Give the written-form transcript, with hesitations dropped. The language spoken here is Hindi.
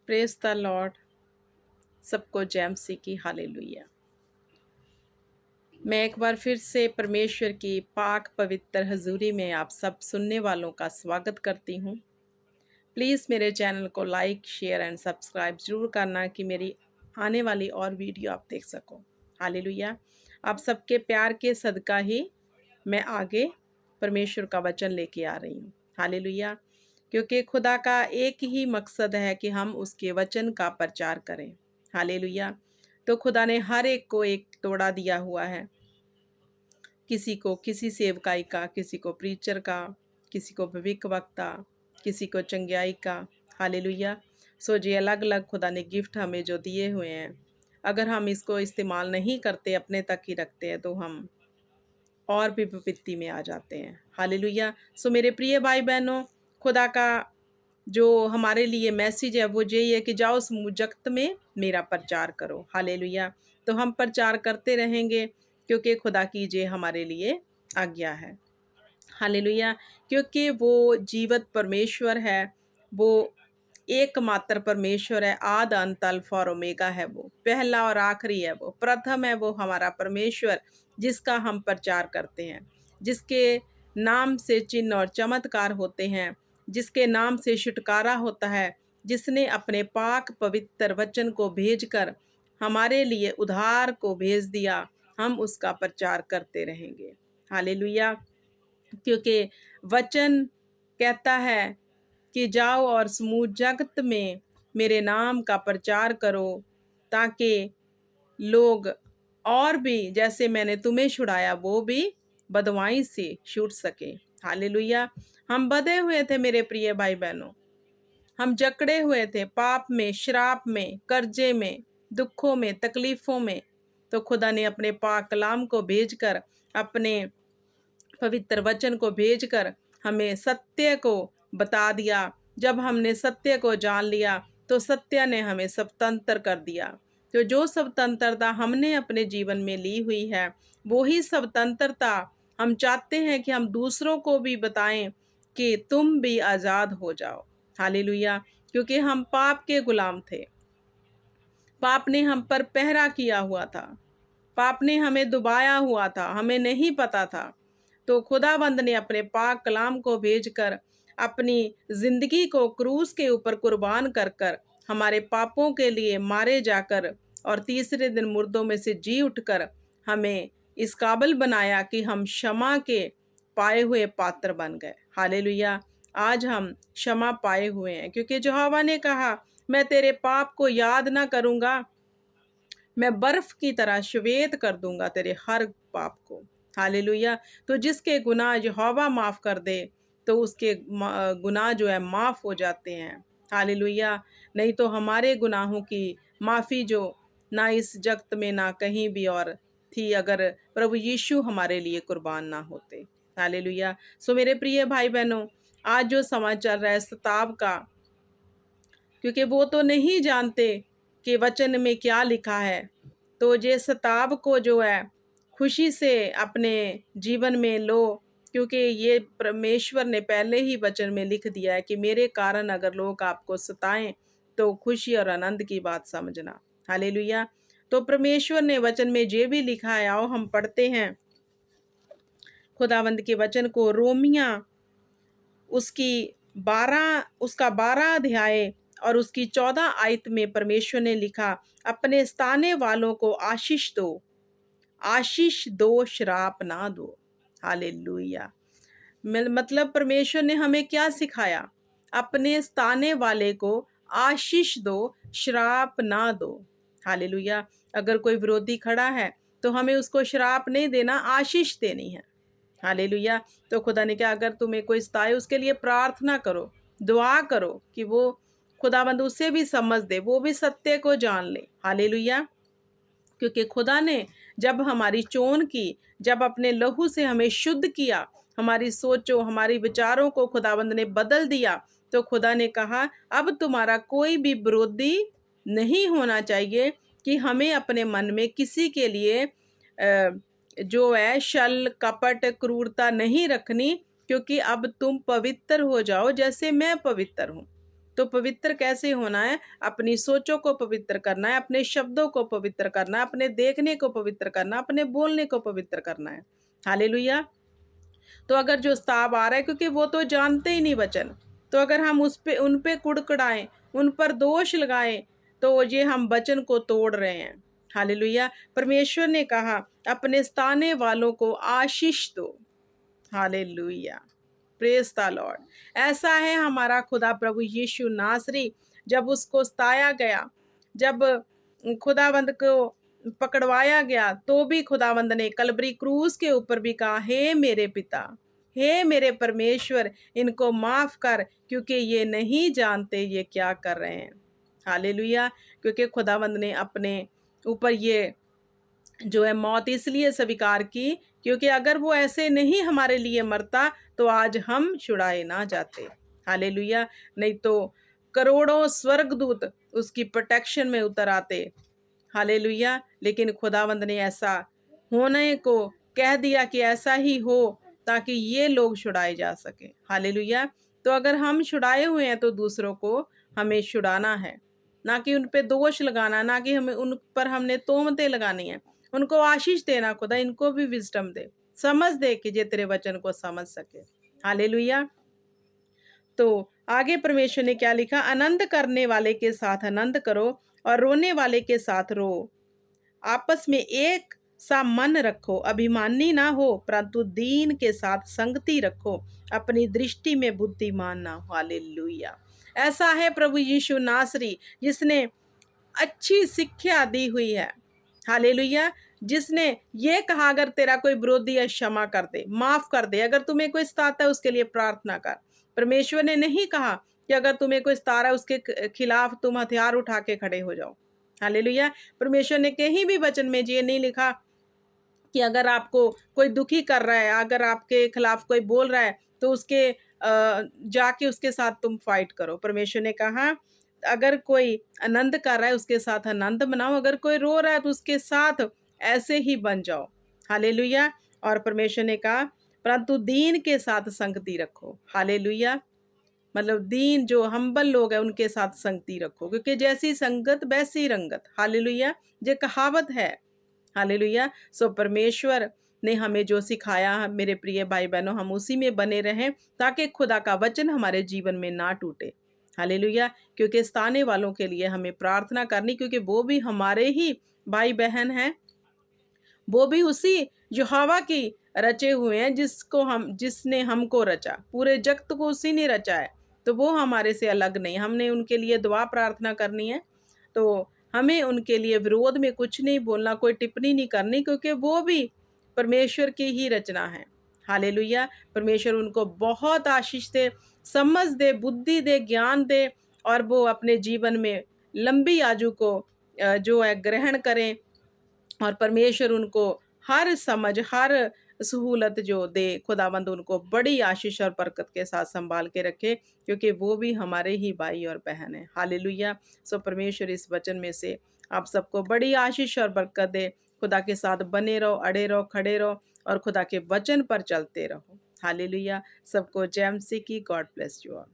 Praise the Lord. सबको जय मसीह की हालेलुया। मैं एक बार फिर से परमेश्वर की पाक पवित्र हजूरी में आप सब सुनने वालों का स्वागत करती हूँ। प्लीज़ मेरे चैनल को लाइक शेयर एंड सब्सक्राइब ज़रूर करना कि मेरी आने वाली और वीडियो आप देख सको। हालेलुया। आप सबके प्यार के सदका ही मैं आगे परमेश्वर का वचन लेके आ रही हूँ। हालेलुया। क्योंकि खुदा का एक ही मकसद है कि हम उसके वचन का प्रचार करें। हालेलुया। तो खुदा ने हर एक को एक तोड़ा दिया हुआ है, किसी को किसी सेवकाई का, किसी को प्रीचर का, किसी को भविष्यवक्ता, किसी को चंगियाई का। हालेलुया। सो जी अलग अलग खुदा ने गिफ्ट हमें जो दिए हुए हैं, अगर हम इसको इस्तेमाल नहीं करते, अपने तक ही रखते हैं, तो हम और भी विपत्ति में आ जाते हैं। हालेलुया। सो मेरे प्रिय भाई बहनों, खुदा का जो हमारे लिए मैसेज है वो यही है कि जाओ समूह जगत में मेरा प्रचार करो। हालेलुया। तो हम प्रचार करते रहेंगे क्योंकि खुदा की ये हमारे लिए आज्ञा है। हालेलुया। क्योंकि वो जीवित परमेश्वर है, वो एकमात्र परमेश्वर है, आद अंत अल्फा और ओमेगा है, वो पहला और आखिरी है, वो प्रथम है, वो हमारा परमेश्वर जिसका हम प्रचार करते हैं, जिसके नाम से चिन्ह और चमत्कार होते हैं, जिसके नाम से छुटकारा होता है, जिसने अपने पाक पवित्र वचन को भेजकर हमारे लिए उद्धार को भेज दिया। हम उसका प्रचार करते रहेंगे। हालेलुया। क्योंकि वचन कहता है कि जाओ और समूह जगत में मेरे नाम का प्रचार करो, ताकि लोग और भी जैसे मैंने तुम्हें छुड़ाया वो भी बदवाई से छूट सके। हालेलुया। हम बंधे हुए थे मेरे प्रिय भाई बहनों, हम जकड़े हुए थे पाप में, श्राप में, कर्जे में, दुखों में, तकलीफों में। तो खुदा ने अपने पाक कलाम को भेजकर, अपने पवित्र वचन को भेजकर हमें सत्य को बता दिया। जब हमने सत्य को जान लिया तो सत्य ने हमें स्वतंत्र कर दिया। तो जो स्वतंत्रता हमने अपने जीवन में ली हुई है, वो ही स्वतंत्रता हम चाहते हैं कि हम दूसरों को भी बताएं कि तुम भी आज़ाद हो जाओ। हालेलुया। क्योंकि हम पाप के गुलाम थे, पाप ने हम पर पहरा किया हुआ था, पाप ने हमें दुबाया हुआ था, हमें नहीं पता था। तो खुदावंद ने अपने पाक कलाम को भेजकर अपनी जिंदगी को क्रूस के ऊपर कुर्बान कर कर हमारे पापों के लिए मारे जाकर और तीसरे दिन मुर्दों में से जी उठकर हमें इस काबिल बनाया कि हम क्षमा के पाए हुए पात्र बन गए। हालेलुया। आज हम क्षमा पाए हुए हैं क्योंकि यहोवा ने कहा, मैं तेरे पाप को याद ना करूंगा, मैं बर्फ की तरह श्वेत कर दूंगा तेरे हर पाप को। हालेलुया। तो जिसके गुनाह यहोवा माफ कर दे तो उसके गुनाह जो है माफ हो जाते हैं। हालेलुया। नहीं तो हमारे गुनाहों की माफ़ी जो ना इस जगत में ना कहीं भी और थी, अगर प्रभु यीशु हमारे लिए कुर्बान ना होते। हालेलुया। सो मेरे प्रिय भाई बहनों, आज जो समाज चल रहा है सताव का, क्योंकि वो तो नहीं जानते कि वचन में क्या लिखा है। तो ये सताव को जो है खुशी से अपने जीवन में लो, क्योंकि ये परमेश्वर ने पहले ही वचन में लिख दिया है कि मेरे कारण अगर लोग आपको सताएं तो खुशी और आनंद की बात समझना। हालेलुया। तो परमेश्वर ने वचन में ये भी लिखा है, आओ हम पढ़ते हैं खुदावंद के वचन को। रोमिया उसका 12 अध्याय और उसकी 14 आयत में परमेश्वर ने लिखा, अपने स्थाने वालों को आशीष दो, आशीष दो, श्राप ना दो। हालेलुया। मतलब परमेश्वर ने हमें क्या सिखाया? अपने स्थाने वाले को आशीष दो, श्राप ना दो। हालेलुया। अगर कोई विरोधी खड़ा है तो हमें उसको श्राप नहीं देना, आशीष देनी है। हालेलुया। तो खुदा ने क्या, अगर तुम्हें कोई सताए उसके लिए प्रार्थना करो, दुआ करो कि वो खुदाबंद उसे भी समझ दे, वो भी सत्य को जान ले। हालेलुया। क्योंकि खुदा ने जब हमारी चोन की, जब अपने लहू से हमें शुद्ध किया, हमारी सोचों हमारी विचारों को खुदाबंद ने बदल दिया, तो खुदा ने कहा अब तुम्हारा कोई भी विरोधी नहीं होना चाहिए कि हमें अपने मन में किसी के लिए जो है छल कपट क्रूरता नहीं रखनी, क्योंकि अब तुम पवित्र हो जाओ जैसे मैं पवित्र हूँ। तो पवित्र कैसे होना है? अपनी सोचों को पवित्र करना है, अपने शब्दों को पवित्र करना है, अपने देखने को पवित्र करना, अपने बोलने को पवित्र करना है। हालेलुया। तो अगर जो स्ताव आ रहा है, क्योंकि वो तो जानते ही नहीं वचन, तो अगर हम उन पे कुड़कुड़ाएं, उन पर दोष लगाएं, तो ये हम वचन को तोड़ रहे हैं। हालेलुया। परमेश्वर ने कहा अपने स्थाने वालों को आशीष दो। हालेलुया। Praise the Lord. ऐसा है हमारा खुदा प्रभु यीशु नासरी। जब उसको सताया गया, जब खुदावंद को पकड़वाया गया, तो भी खुदावंद ने कलवरी क्रूस के ऊपर भी कहा, हे मेरे पिता, हे मेरे परमेश्वर, इनको माफ कर, क्योंकि ये नहीं जानते ये क्या कर रहे हैं। हालेलुया। क्योंकि खुदावंद ने अपने ऊपर ये जो है मौत इसलिए स्वीकार की, क्योंकि अगर वो ऐसे नहीं हमारे लिए मरता, तो आज हम छुड़ाए ना जाते। हालेलुया। नहीं तो करोड़ों स्वर्गदूत उसकी प्रोटेक्शन में उतर आते। हालेलुया। लेकिन खुदावंद ने ऐसा होने को कह दिया कि ऐसा ही हो, ताकि ये लोग छुड़ाए जा सके। हालेलुया। तो अगर हम छुड़ाए हुए हैं, तो दूसरों को हमें छुड़ाना है, ना कि उन पे दोष लगाना, ना कि हमें उन पर हमने तोहमतें लगानी है। उनको आशीष देना, खुदा इनको भी विजडम दे, समझ दे कि जे तेरे वचन को समझ सके। हालेलुया। तो आगे परमेश्वर ने क्या लिखा? आनंद करने वाले के साथ आनंद करो और रोने वाले के साथ रो। आपस में एक सा मन रखो, अभिमानी ना हो, परंतु दीन के साथ संगति रखो, अपनी दृष्टि में बुद्धिमान ना हो। हालेलुया। ऐसा है प्रभु यीशु नासरी, जिसने अच्छी शिक्षा दी हुई है। हालेलुया। जिसने ये कहा, अगर तेरा कोई विरोधी है क्षमा कर दे, माफ कर दे। अगर तुम्हें कोई सताता है उसके लिए प्रार्थना कर। परमेश्वर ने नहीं कहा कि अगर तुम्हें कोई सता रहा है उसके खिलाफ तुम हथियार उठा के खड़े हो जाओ। हालेलुया। परमेश्वर ने कहीं भी वचन में ये नहीं लिखा कि अगर आपको कोई दुखी कर रहा है, अगर आपके खिलाफ कोई बोल रहा है, तो उसके जाके उसके साथ तुम फाइट करो। परमेश्वर ने कहा अगर कोई आनंद कर रहा है उसके साथ आनंद मनाओ, अगर कोई रो रहा है तो उसके साथ ऐसे ही बन जाओ। हालेलुया। और परमेश्वर ने कहा परंतु दीन के साथ संगति रखो। हालेलुया। मतलब दीन जो हम्बल लोग हैं उनके साथ संगति रखो, क्योंकि जैसी संगत वैसी रंगत। हालेलुया। ये कहावत है। हालेलुया। सो परमेश्वर ने हमें जो सिखाया, मेरे प्रिय भाई बहनों, हम उसी में बने रहें, ताकि खुदा का वचन हमारे जीवन में ना टूटे। हालेलुया। क्योंकि सताने वालों के लिए हमें प्रार्थना करनी, क्योंकि वो भी हमारे ही भाई बहन हैं, वो भी उसी यहोवा की रचे हुए हैं, जिसने हमको रचा। पूरे जगत को उसी ने रचा है, तो वो हमारे से अलग नहीं। हमने उनके लिए दुआ प्रार्थना करनी है, तो हमें उनके लिए विरोध में कुछ नहीं बोलना, कोई टिप्पणी नहीं करनी, क्योंकि वो भी परमेश्वर की ही रचना है। हालेलुया। परमेश्वर उनको बहुत आशीष दे, समझ दे, बुद्धि दे, ज्ञान दे, और वो अपने जीवन में लंबी आयु को जो है ग्रहण करें, और परमेश्वर उनको हर समझ, हर सहूलत जो दे, खुदावंद उनको बड़ी आशीष और बरकत के साथ संभाल के रखे, क्योंकि वो भी हमारे ही भाई और बहन है। हालेलुया। सो परमेश्वर इस वचन में से आप सबको बड़ी आशीष और बरकत दे। खुदा के साथ बने रहो, अड़े रहो, खड़े रहो, और खुदा के वचन पर चलते रहो। हालेलुया। सबको जय मसीह की। God bless you all.